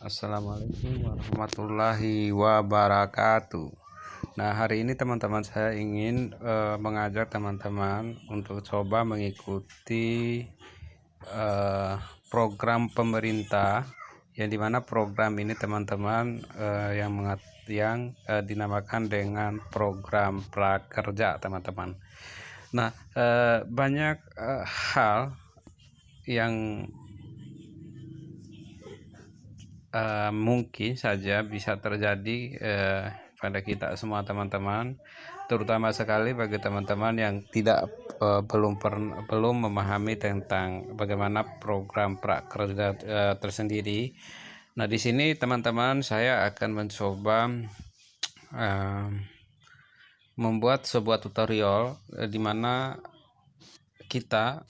Assalamualaikum warahmatullahi wabarakatuh. Nah, hari ini teman-teman saya ingin mengajak teman-teman untuk coba mengikuti program pemerintah, yang dimana program ini teman-teman yang dinamakan dengan program prakerja teman-teman. Nah, banyak hal yang mungkin saja bisa terjadi pada kita semua teman-teman, terutama sekali bagi teman-teman yang belum memahami tentang bagaimana program prakerja tersendiri. Nah, di sini teman-teman saya akan mencoba membuat sebuah tutorial di mana kita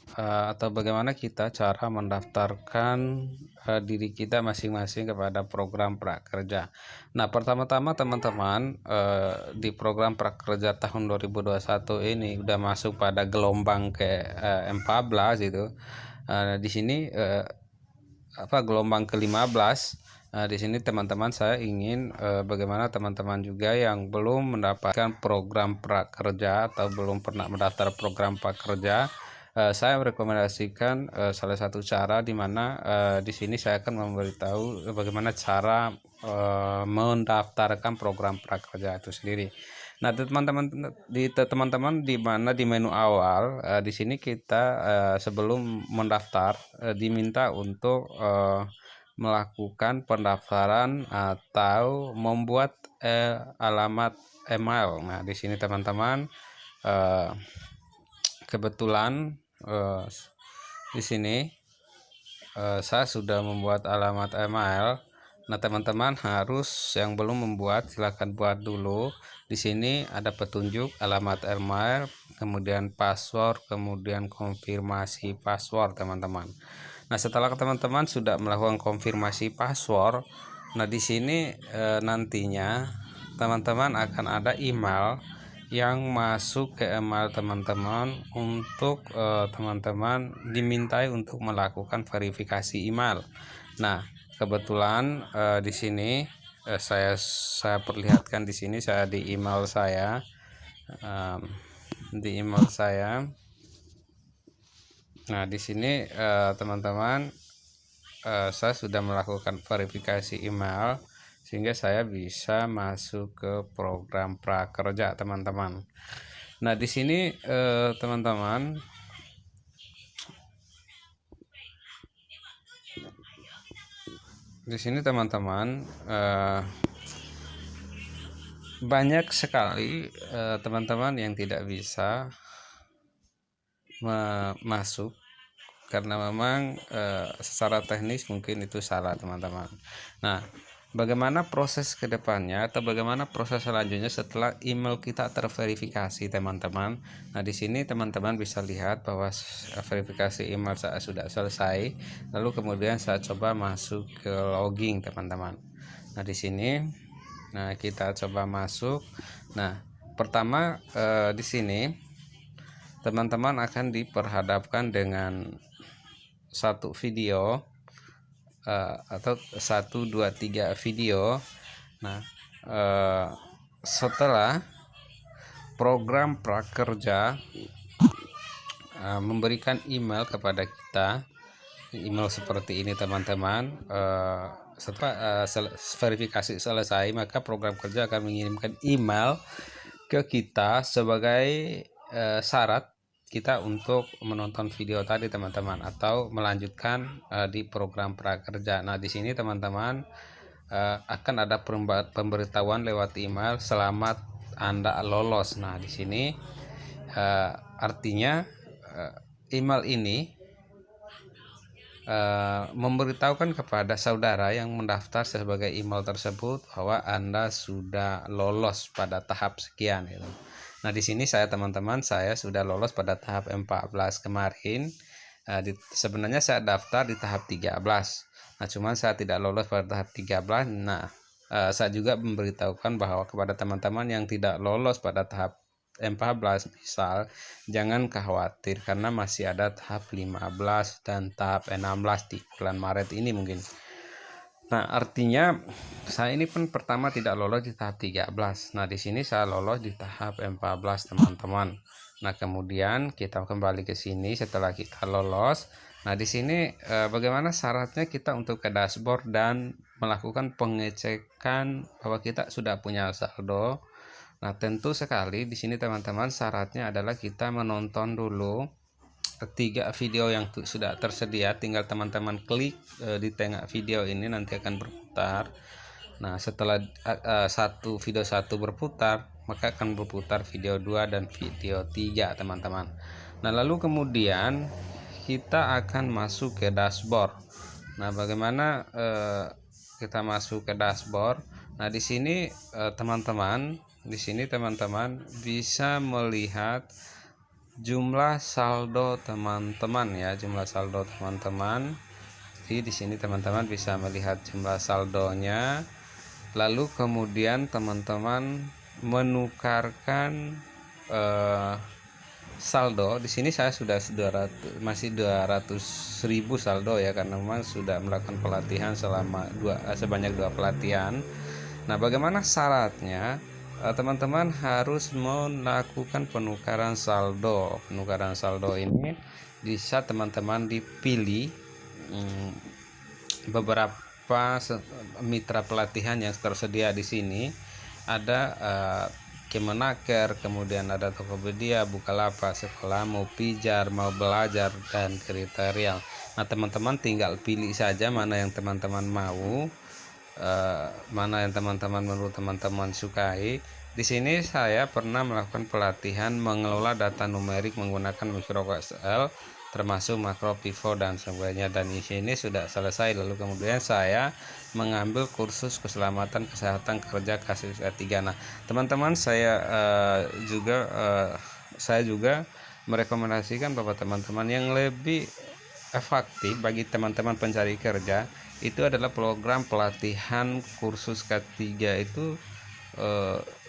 atau bagaimana kita cara mendaftarkan diri kita masing-masing kepada program prakerja. Nah, pertama-tama teman-teman di program prakerja tahun 2021 ini udah masuk pada gelombang ke 14 itu. Di sini gelombang ke-15. Di sini teman-teman saya ingin bagaimana teman-teman juga yang belum mendapatkan program prakerja atau belum pernah mendaftar program prakerja, saya merekomendasikan salah satu cara di mana di sini saya akan memberitahu bagaimana cara mendaftarkan program prakerja itu sendiri. Nah, teman-teman di mana di menu awal di sini kita sebelum mendaftar diminta untuk melakukan pendaftaran atau membuat alamat email. Nah, di sini teman-teman kebetulan di sini saya sudah membuat alamat email. Nah, teman-teman yang belum membuat silahkan buat dulu. Di sini ada petunjuk alamat email, kemudian password, kemudian konfirmasi password teman-teman. Nah, setelah teman-teman sudah melakukan konfirmasi password, nah di sini nantinya teman-teman akan ada email yang masuk ke email teman-teman untuk teman-teman dimintai untuk melakukan verifikasi email. Nah, kebetulan di sini saya perlihatkan di sini saya di email saya Nah, di sini teman-teman saya sudah melakukan verifikasi email sehingga saya bisa masuk ke program prakerja teman-teman. Nah, di sini teman-teman banyak sekali teman-teman yang tidak bisa masuk karena memang secara teknis mungkin itu salah teman-teman. Nah, bagaimana proses kedepannya atau bagaimana proses selanjutnya setelah email kita terverifikasi teman-teman? Nah, di sini teman-teman bisa lihat bahwa verifikasi email saya sudah selesai. Lalu kemudian saya coba masuk ke login teman-teman. Nah, di sini kita coba masuk. Nah, pertama di sini teman-teman akan diperhadapkan dengan satu video atau 1, 2, 3 video. Nah, setelah program prakerja memberikan email kepada kita, email seperti ini teman-teman, setelah verifikasi selesai, maka program kerja akan mengirimkan email ke kita sebagai syarat kita untuk menonton video tadi teman-teman atau melanjutkan di program prakerja. Nah, di sini teman-teman akan ada pemberitahuan lewat email selamat Anda lolos. Nah, di sini artinya email ini memberitahukan kepada saudara yang mendaftar sebagai email tersebut bahwa Anda sudah lolos pada tahap sekian gitu. Nah, di sini teman-teman saya sudah lolos pada tahap 14 kemarin. Sebenarnya saya daftar di tahap 13. Nah, cuman saya tidak lolos pada tahap 13. Nah, saya juga memberitahukan bahwa kepada teman-teman yang tidak lolos pada tahap 14 misal, jangan khawatir karena masih ada tahap 15 dan tahap 16 di bulan Maret ini mungkin. Nah, artinya saya ini pun pertama tidak lolos di tahap 13. Nah, di sini saya lolos di tahap 14, teman-teman. Nah, kemudian kita kembali ke sini setelah kita lolos. Nah, di sini bagaimana syaratnya kita untuk ke dashboard dan melakukan pengecekan bahwa kita sudah punya saldo. Nah, tentu sekali di sini teman-teman syaratnya adalah kita menonton dulu ketiga video yang sudah tersedia, tinggal teman-teman klik di tengah video ini nanti akan berputar. Nah, setelah video satu berputar, maka akan berputar video 2 dan video 3, teman-teman. Nah, lalu kemudian kita akan masuk ke dashboard. Nah, bagaimana kita masuk ke dashboard? Nah, di sini teman-teman bisa melihat jumlah saldo teman-teman ya, jumlah saldo teman-teman. Jadi di sini teman-teman bisa melihat jumlah saldonya. Lalu kemudian teman-teman menukarkan saldo. Di sini saya sudah 200, masih 200.000 saldo ya, karena memang sudah melakukan pelatihan selama sebanyak 2 pelatihan. Nah, bagaimana syaratnya? Teman-teman harus melakukan penukaran saldo. Penukaran saldo ini bisa teman-teman dipilih beberapa mitra pelatihan yang tersedia di sini. Ada Kemenaker, kemudian ada Tokopedia, Bukalapak, Sekolah, mau Pijar, mau belajar, dan kriteria. Nah, teman-teman tinggal pilih saja mana yang teman-teman mau. Mana yang teman-teman menurut teman-teman sukai. Di sini saya pernah melakukan pelatihan mengelola data numerik menggunakan Micro Excel, termasuk makro pivot dan sebagainya, dan di sini sudah selesai. Lalu kemudian saya mengambil kursus keselamatan kesehatan kerja kasus E3. Nah, teman-teman, saya juga merekomendasikan bahwa teman-teman yang lebih efektif bagi teman-teman pencari kerja itu adalah program pelatihan kursus K3 itu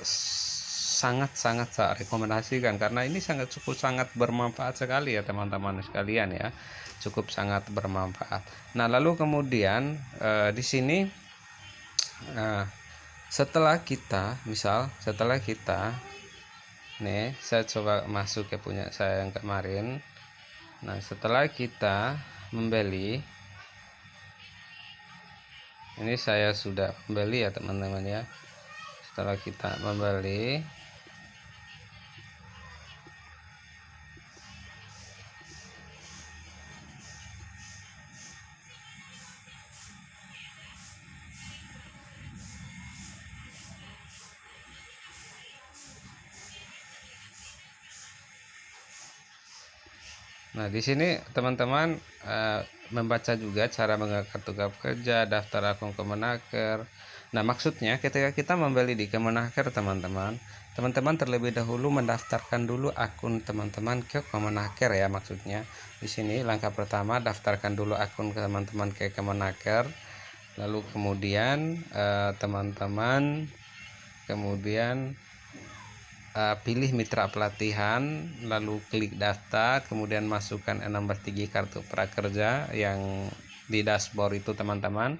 sangat-sangat saya rekomendasikan, karena ini sangat bermanfaat sekali ya teman-teman sekalian ya, cukup sangat bermanfaat. Nah, lalu kemudian di sini setelah kita nih, saya coba masuk ke punya saya yang kemarin. Nah, setelah kita membeli, ini saya sudah membeli ya teman-teman ya. Setelah kita membeli, nah di sini teman-teman membaca juga cara menggunakan kartu prakerja, daftar akun Kemenaker. Nah, maksudnya ketika kita membeli di Kemenaker, teman-teman terlebih dahulu mendaftarkan dulu akun teman-teman ke Kemenaker ya. Maksudnya di sini langkah pertama, daftarkan dulu akun teman-teman ke Kemenaker. Lalu kemudian teman-teman pilih mitra pelatihan, lalu klik daftar, kemudian masukkan nomor 3 kartu prakerja yang di dashboard itu teman-teman.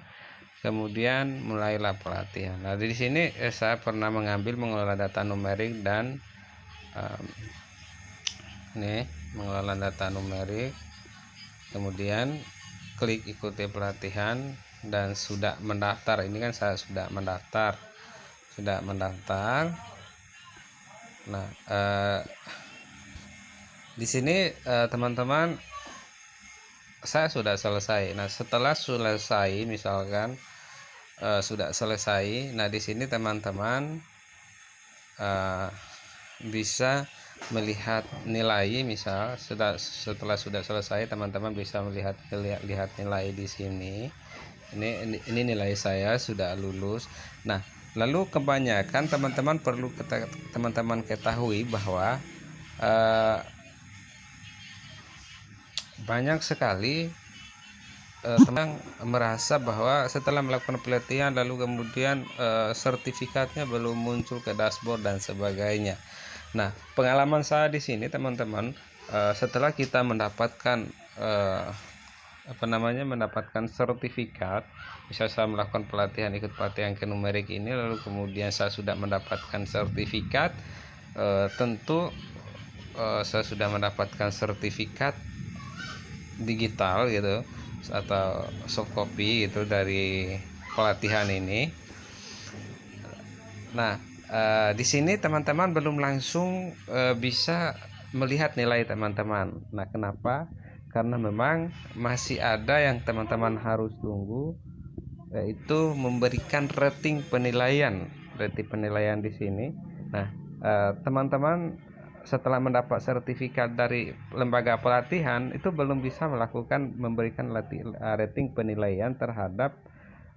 Kemudian mulailah pelatihan. Nah, di sini saya pernah mengelola data numerik dan mengelola data numerik. Kemudian klik ikuti pelatihan dan sudah mendaftar. Ini kan saya sudah mendaftar. Nah, di sini teman-teman saya sudah selesai. Nah, setelah selesai, misalkan sudah selesai, nah di sini teman-teman bisa melihat nilai. Misal setelah sudah selesai, teman-teman bisa melihat nilai di sini. Ini nilai saya sudah lulus. Nah, lalu kebanyakan teman-teman perlu ketahui bahwa banyak sekali teman merasa bahwa setelah melakukan pelatihan lalu kemudian sertifikatnya belum muncul ke dashboard dan sebagainya. Nah, pengalaman saya di sini teman-teman, setelah kita mendapatkan mendapatkan sertifikat. Bisa saya melakukan pelatihan, ikut pelatihan ke numerik ini, lalu kemudian saya sudah mendapatkan sertifikat, tentu saya sudah mendapatkan sertifikat digital gitu atau soft copy gitu dari pelatihan ini. Nah, di sini teman-teman belum langsung bisa melihat nilai teman-teman. Nah, kenapa? Karena memang masih ada yang teman-teman harus tunggu, yaitu memberikan rating penilaian. Rating penilaian di sini. Nah, teman-teman setelah mendapat sertifikat dari lembaga pelatihan itu belum bisa memberikan rating penilaian terhadap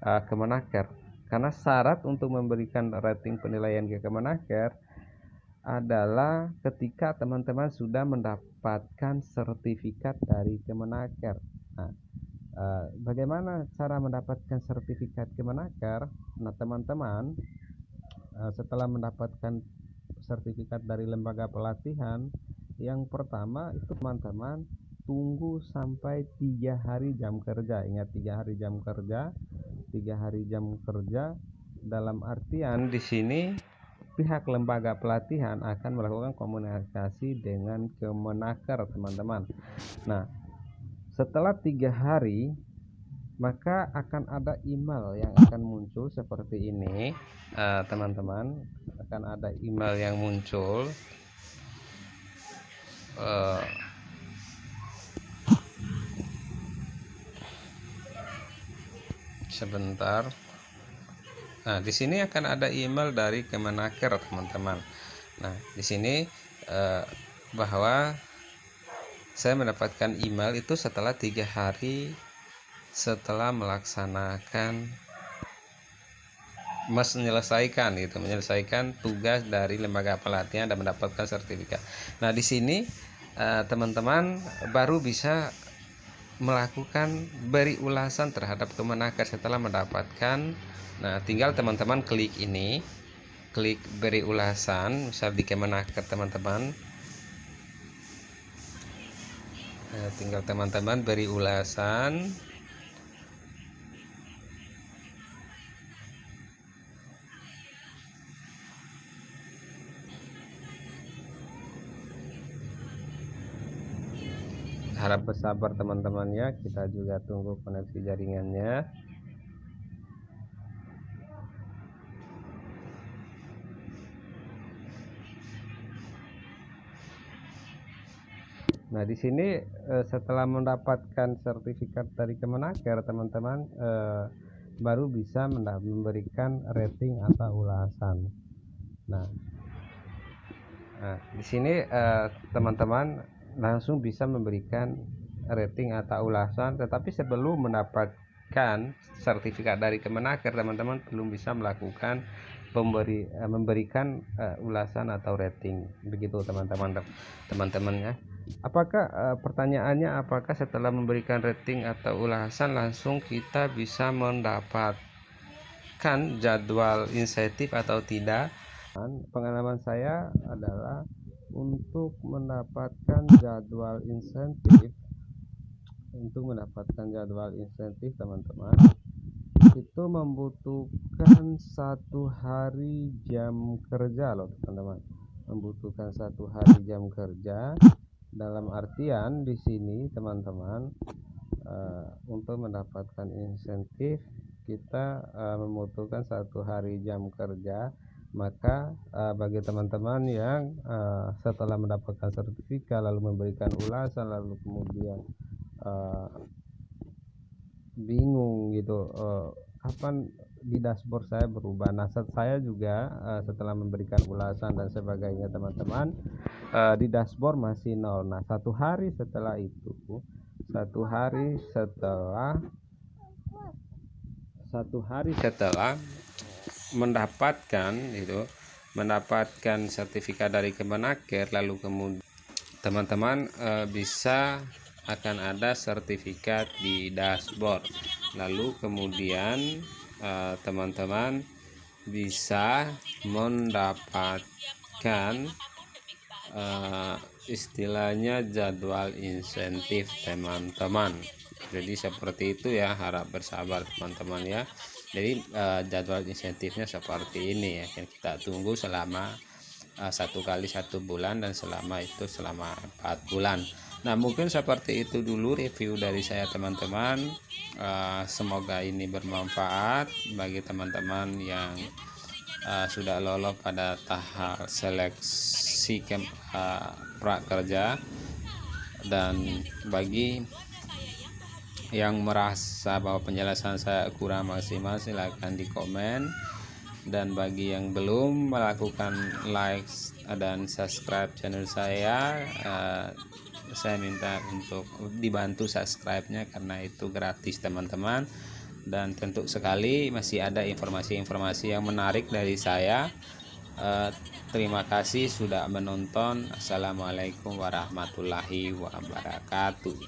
Kemenaker. Karena syarat untuk memberikan rating penilaian ke Kemenaker adalah ketika teman-teman sudah mendapatkan sertifikat dari Kemenaker. Nah, bagaimana cara mendapatkan sertifikat Kemenaker? Nah, teman-teman setelah mendapatkan sertifikat dari lembaga pelatihan, yang pertama itu teman-teman tunggu sampai 3 hari jam kerja. Ingat, 3 hari jam kerja. 3 hari jam kerja dalam artian di sini pihak lembaga pelatihan akan melakukan komunikasi dengan Kemenaker, teman-teman. Nah, setelah 3 hari maka akan ada email yang akan muncul seperti ini, teman-teman. Akan ada email yang muncul, sebentar. Nah, di sini akan ada email dari Kemenaker, teman-teman. Nah, di sini bahwa saya mendapatkan email itu setelah 3 hari setelah menyelesaikan tugas dari lembaga pelatihan dan mendapatkan sertifikat. Nah, di sini teman-teman baru bisa melakukan beri ulasan terhadap Kemenaker setelah mendapatkan. Nah, tinggal teman-teman klik ini, klik beri ulasan, misal di Kemenaker teman-teman. Tinggal teman-teman beri ulasan. Harap bersabar teman-teman ya, kita juga tunggu koneksi jaringannya. Nah, di sini setelah mendapatkan sertifikat dari Kemenaker, teman-teman baru bisa memberikan rating atau ulasan. Nah, di sini teman-teman langsung bisa memberikan rating atau ulasan, tetapi sebelum mendapatkan sertifikat dari Kemenaker, teman-teman belum bisa melakukan memberikan ulasan atau rating. Begitu teman-teman ya. Apakah pertanyaannya, apakah setelah memberikan rating atau ulasan langsung kita bisa mendapatkan jadwal insentif atau tidak? Pengalaman saya adalah untuk mendapatkan jadwal insentif, teman-teman, itu membutuhkan 1 hari jam kerja loh, teman-teman. Membutuhkan 1 hari jam kerja. Dalam artian di sini, teman-teman, untuk mendapatkan insentif kita membutuhkan 1 hari jam kerja. Maka bagi teman-teman yang setelah mendapatkan sertifikat lalu memberikan ulasan, lalu kemudian bingung gitu, kapan di dashboard saya berubah. Nah, saya juga setelah memberikan ulasan dan sebagainya, teman-teman, di dashboard masih 0. Nah, 1 hari setelah itu, 1 hari setelah mendapatkan sertifikat dari Kemenaker, lalu kemudian teman-teman bisa akan ada sertifikat di dashboard, lalu kemudian teman-teman bisa mendapatkan istilahnya jadwal insentif, teman-teman. Jadi seperti itu ya, harap bersabar teman-teman ya. Jadi jadwal insentifnya seperti ini ya, yang kita tunggu selama 1 kali 1 bulan, dan selama 4 bulan. Nah, mungkin seperti itu dulu review dari saya teman-teman. Semoga ini bermanfaat bagi teman-teman yang sudah lolos pada tahap seleksi prakerja, dan bagi yang merasa bahwa penjelasan saya kurang maksimal silahkan di komen, dan bagi yang belum melakukan like dan subscribe channel saya minta untuk dibantu subscribe-nya karena itu gratis teman-teman. Dan tentu sekali masih ada informasi-informasi yang menarik dari saya. Terima kasih sudah menonton. Assalamualaikum warahmatullahi wabarakatuh.